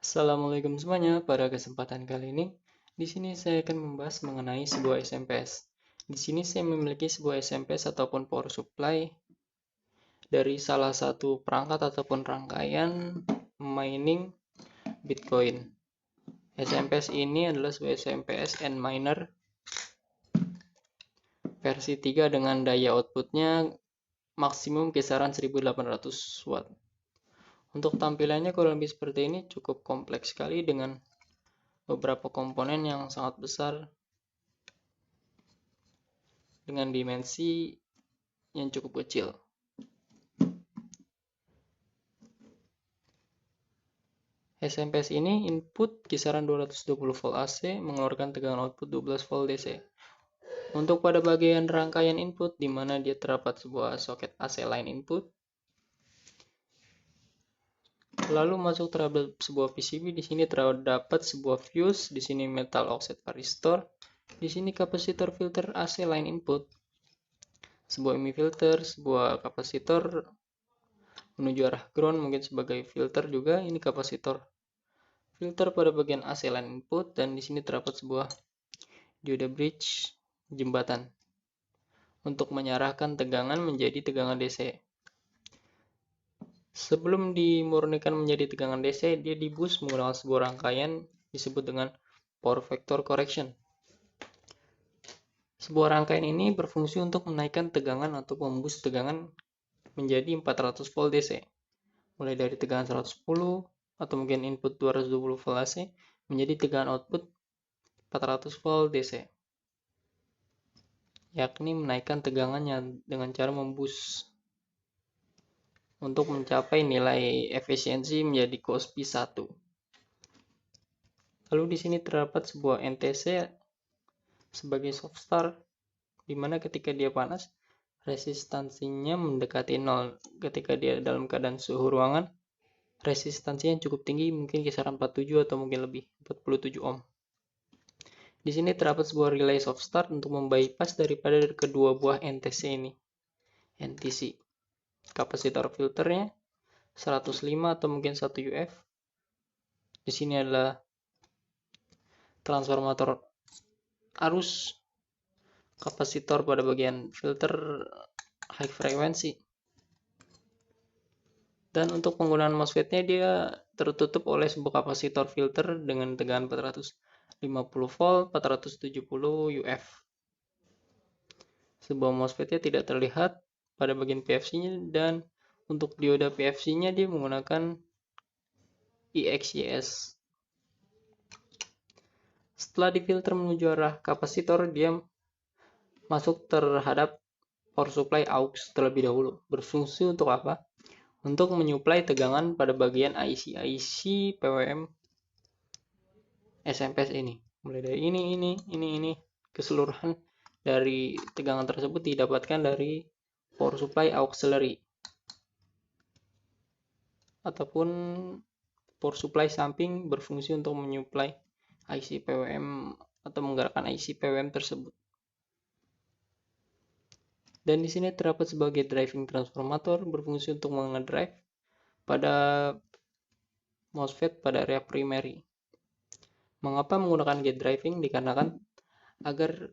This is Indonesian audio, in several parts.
Assalamualaikum semuanya. Pada kesempatan kali ini, di sini saya akan membahas mengenai sebuah SMPS. Di sini saya memiliki sebuah SMPS ataupun power supply dari salah satu perangkat ataupun rangkaian mining Bitcoin. SMPS ini adalah sebuah SMPS N miner versi 3 dengan daya outputnya maksimum kisaran 1800 watt. Untuk tampilannya kurang lebih seperti ini, cukup kompleks sekali dengan beberapa komponen yang sangat besar dengan dimensi yang cukup kecil. SMPS ini input kisaran 220 volt AC mengeluarkan tegangan output 12 volt DC. Untuk pada bagian rangkaian input di mana dia terdapat sebuah soket AC line input, lalu masuk terhadap sebuah PCB. Di sini terdapat sebuah fuse, di sini metal oxide varistor, di sini kapasitor filter AC line input, sebuah MI filter, sebuah kapasitor menuju arah ground mungkin sebagai filter juga. Ini kapasitor filter pada bagian AC line input, dan di sini terdapat sebuah diode bridge jembatan untuk menyarahkan tegangan menjadi tegangan DC. Sebelum dimurnikan menjadi tegangan DC, dia diboost menggunakan sebuah rangkaian disebut dengan power factor correction. Sebuah rangkaian ini berfungsi untuk menaikkan tegangan atau memboost tegangan menjadi 400 volt DC. Mulai dari tegangan 110 atau mungkin input 220 volt AC menjadi tegangan output 400 volt DC. Yakni menaikkan tegangannya dengan cara memboost untuk mencapai nilai efisiensi menjadi COSP 1. Lalu di sini terdapat sebuah NTC sebagai soft start, di mana ketika dia panas, resistansinya mendekati 0. Ketika dia dalam keadaan suhu ruangan, resistansinya cukup tinggi, mungkin kisaran 47 atau mungkin lebih, 47 ohm. Di sini terdapat sebuah relay soft start untuk membypass daripada kedua buah NTC ini. NTC. Kapasitor filternya 105 atau mungkin 1 UF. Di sini adalah transformator arus, kapasitor pada bagian filter high frekuensi. Dan untuk penggunaan MOSFET-nya dia tertutup oleh sebuah kapasitor filter dengan tegangan 450 volt, 470 UF. Sebuah MOSFET-nya tidak terlihat pada bagian PFC-nya, dan untuk dioda PFC-nya dia menggunakan IXYS. Setelah difilter menuju arah kapasitor, dia masuk terhadap power supply aux terlebih dahulu. Berfungsi untuk apa? Untuk menyuplai tegangan pada bagian IC PWM SMPS ini. Mulai dari ini, keseluruhan dari tegangan tersebut didapatkan dari power supply auxiliary ataupun power supply samping, berfungsi untuk menyuplai IC PWM atau menggerakkan IC PWM tersebut. Dan di sini terdapat sebagai driving transformator, berfungsi untuk mengedrive pada MOSFET pada area primary. Mengapa menggunakan gate driving? Dikarenakan agar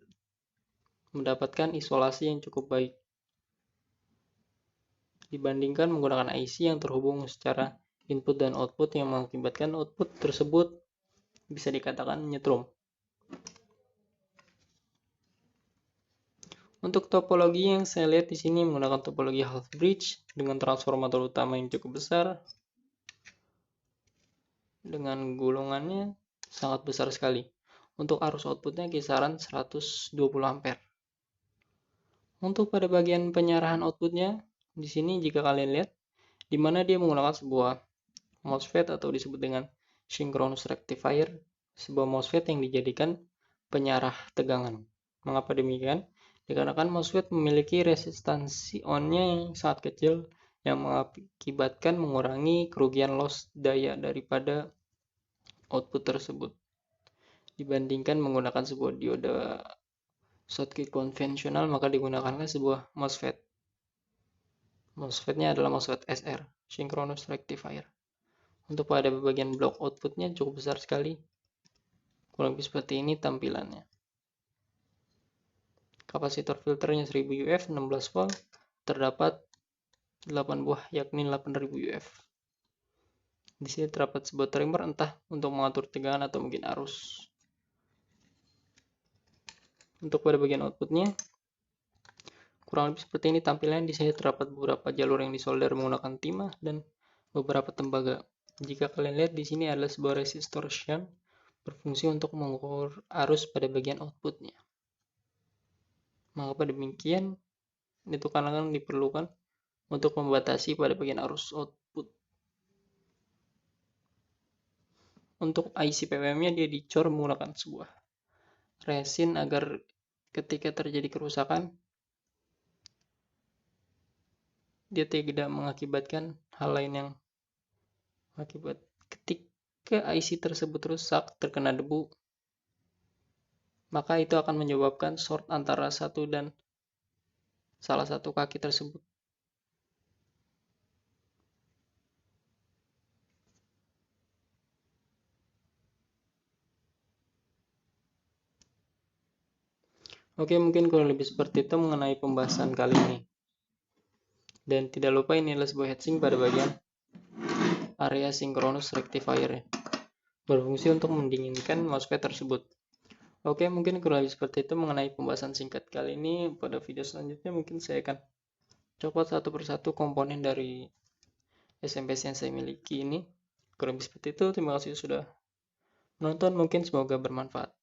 mendapatkan isolasi yang cukup baik dibandingkan menggunakan IC yang terhubung secara input dan output, yang mengakibatkan output tersebut bisa dikatakan nyetrum. Untuk topologi yang saya lihat di sini menggunakan topologi half bridge dengan transformator utama yang cukup besar dengan gulungannya sangat besar sekali. Untuk arus outputnya kisaran 120 ampere. Untuk pada bagian penyerahan outputnya, di sini jika kalian lihat, di mana dia menggunakan sebuah MOSFET atau disebut dengan synchronous rectifier, sebuah MOSFET yang dijadikan penyarah tegangan. Mengapa demikian? Dikarenakan MOSFET memiliki resistansi on-nya yang sangat kecil, yang mengakibatkan mengurangi kerugian loss daya daripada output tersebut dibandingkan menggunakan sebuah dioda Schottky konvensional. Maka digunakanlah sebuah MOSFET. MOSFET-nya adalah MOSFET SR, synchronous rectifier. Untuk pada bagian blok outputnya cukup besar sekali, kurang lebih seperti ini tampilannya. Kapasitor filternya 1000 UF 16 volt, terdapat 8 buah yakni 8000 UF. Di sini terdapat sebuah trimmer entah untuk mengatur tegangan atau mungkin arus. Untuk pada bagian outputnya kurang lebih seperti ini tampilannya. Di sini terdapat beberapa jalur yang disolder menggunakan timah dan beberapa tembaga. Jika kalian lihat di sini adalah sebuah resistor shunt berfungsi untuk mengukur arus pada bagian outputnya. Maka demikian itu kadang-kadang diperlukan untuk membatasi pada bagian arus output. Untuk IC PWM-nya dia dicor menggunakan sebuah resin agar ketika terjadi kerusakan dia tidak mengakibatkan hal lain yang akibat ketika IC tersebut rusak terkena debu, maka itu akan menyebabkan short antara satu dan salah satu kaki tersebut. Oke, mungkin kurang lebih seperti itu mengenai pembahasan kali ini. Dan tidak lupa ini adalah sebuah heatsink pada bagian area synchronous rectifier, berfungsi untuk mendinginkan MOSFET tersebut. Oke, mungkin kurang lebih seperti itu mengenai pembahasan singkat kali ini. Pada video selanjutnya mungkin saya akan copot satu persatu komponen dari SMPC yang saya miliki ini. Kurang lebih seperti itu. Terima kasih sudah menonton. Mungkin semoga bermanfaat.